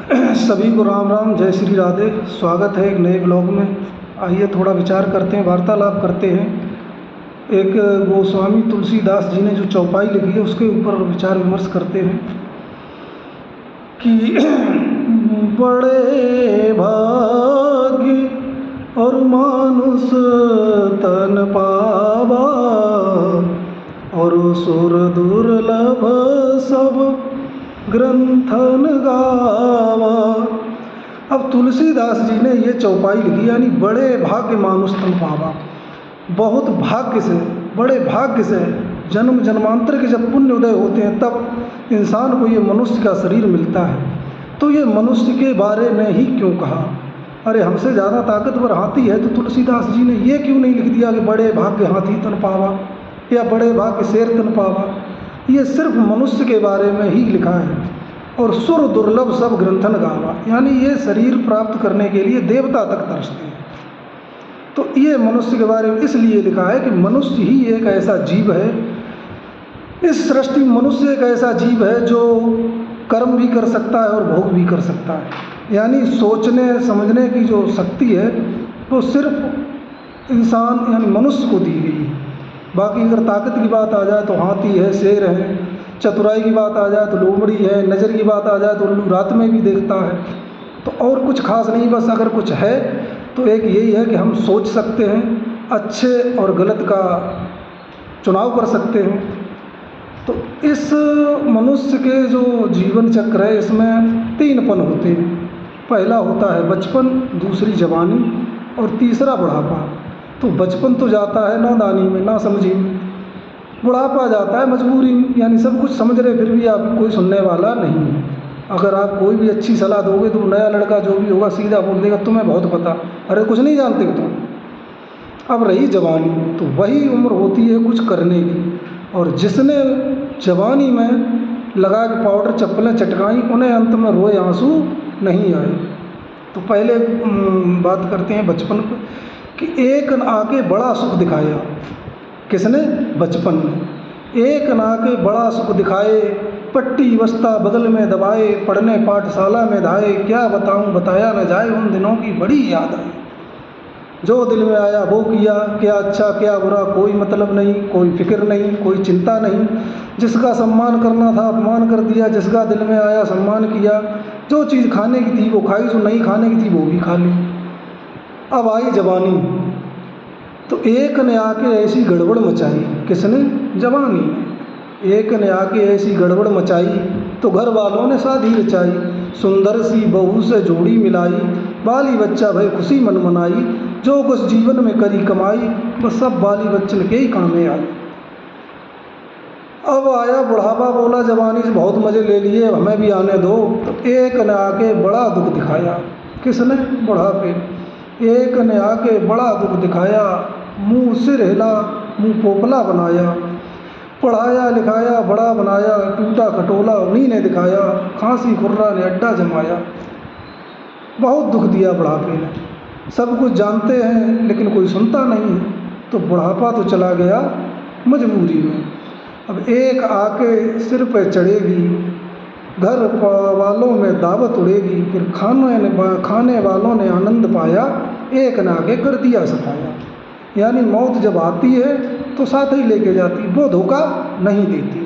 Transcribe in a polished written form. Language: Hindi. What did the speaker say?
सभी को राम राम, जय श्री राधे। स्वागत है एक नए ब्लॉग में। आइए थोड़ा विचार करते हैं, वार्तालाप करते हैं। एक गोस्वामी तुलसीदास जी ने जो चौपाई लिखी है उसके ऊपर विचार विमर्श करते हैं कि बड़े भाग्य और मानुष तन पावा और सुर दुर्लभ सब ग्रंथन गावा। अब तुलसीदास जी ने ये चौपाई लिखी, यानी बड़े भाग्य मानुष तन पावा। बहुत भाग्य से, बड़े भाग्य से जन्म जन्मांतर के जब पुण्य उदय होते हैं तब इंसान को ये मनुष्य का शरीर मिलता है। तो ये मनुष्य के बारे में ही क्यों कहा? अरे हमसे ज़्यादा ताकतवर हाथी है, तो तुलसीदास जी ने ये क्यों नहीं लिख दिया कि बड़े भाग्य हाथी तन पावा या बड़े भाग्य शेर तन पावा? ये सिर्फ मनुष्य के बारे में ही लिखा है। और सुर दुर्लभ सब ग्रंथन गावा, यानी ये शरीर प्राप्त करने के लिए देवता तक तरसते हैं। तो ये मनुष्य के बारे में इसलिए लिखा है कि मनुष्य ही एक ऐसा जीव है, इस सृष्टि में मनुष्य एक ऐसा जीव है जो कर्म भी कर सकता है और भोग भी कर सकता है। यानी सोचने समझने की जो शक्ति है वो सिर्फ इंसान यानी मनुष्य को दी गई है। बाकी अगर ताकत की बात आ जाए तो हाथी है, शेर है, चतुराई की बात आ जाए तो लोमड़ी है, नज़र की बात आ जाए तो उल्लू रात में भी देखता है। तो और कुछ खास नहीं, बस अगर कुछ है तो एक यही है कि हम सोच सकते हैं, अच्छे और गलत का चुनाव कर सकते हैं। तो इस मनुष्य के जो जीवन चक्र है इसमें 3 पन होते हैं। पहला होता है बचपन, दूसरी जवानी और तीसरा बुढ़ापा। तो बचपन तो जाता है नादानी में, ना समझी में। बुढ़ापा जाता है मजबूरी में, यानी सब कुछ समझ रहे फिर भी आप कोई सुनने वाला नहीं है। अगर आप कोई भी अच्छी सलाह दोगे तो नया लड़का जो भी होगा सीधा बोल देगा तुम्हें बहुत पता, अरे कुछ नहीं जानते तुम। अब रही जवानी, तो वही उम्र होती है कुछ करने की। और जिसने जवानी में लगा के पाउडर चप्पलें चटकाई उन्हें अंत में रोए आंसू नहीं आए। तो पहले बात करते हैं बचपन पर कि एक आके बड़ा सुख दिखाया। किसने? बचपन में। एक आके बड़ा सुख दिखाए, पट्टी बस्ता बगल में दबाए, पढ़ने पाठशाला में धाए, क्या बताऊं बताया न जाए, उन दिनों की बड़ी याद आई। जो दिल में आया वो किया, क्या अच्छा क्या बुरा कोई मतलब नहीं, कोई फिक्र नहीं, कोई चिंता नहीं। जिसका सम्मान करना था अपमान कर दिया, जिसका दिल में आया सम्मान किया। जो चीज़ खाने की थी वो खाई, जो नहीं खाने की थी वो भी खा ली। अब आई जवानी, तो एक ने आके ऐसी गड़बड़ मचाई। किसने? जवानी ने। एक ने आके ऐसी गड़बड़ मचाई तो घर वालों ने शादी रचाई। सुंदर सी बहू से जोड़ी मिलाई, बाली बच्चा भई खुशी मन मनाई। जो कुछ जीवन में करी कमाई, बस सब बाली बच्चन के ही काम में आई। अब आया बुढ़ापा, बोला जवानी से बहुत मज़े ले लिए, हमें भी आने दो। तो एक ने आके बड़ा दुख दिखाया। किसने? बुढ़ापे। एक ने आके बड़ा दुख दिखाया, मुँह सिर हिला, मुँह पोपला बनाया। पढ़ाया लिखाया बड़ा बनाया, टूटा खटोला उन्हीं ने दिखाया। खांसी खुर्रा ने अड्डा जमाया। बहुत दुख दिया बुढ़ापे ने। सब कुछ जानते हैं लेकिन कोई सुनता नहीं है। तो बुढ़ापा तो चला गया मजबूरी में। अब एक आके सिर पे चढ़ेगी, घर वालों में दावत उड़ेगी, फिर खाने वालों ने आनंद पाया, एक ने आके कर दिया सफाया। यानी मौत जब आती है तो साथ ही लेके जाती, वो धोखा नहीं देती।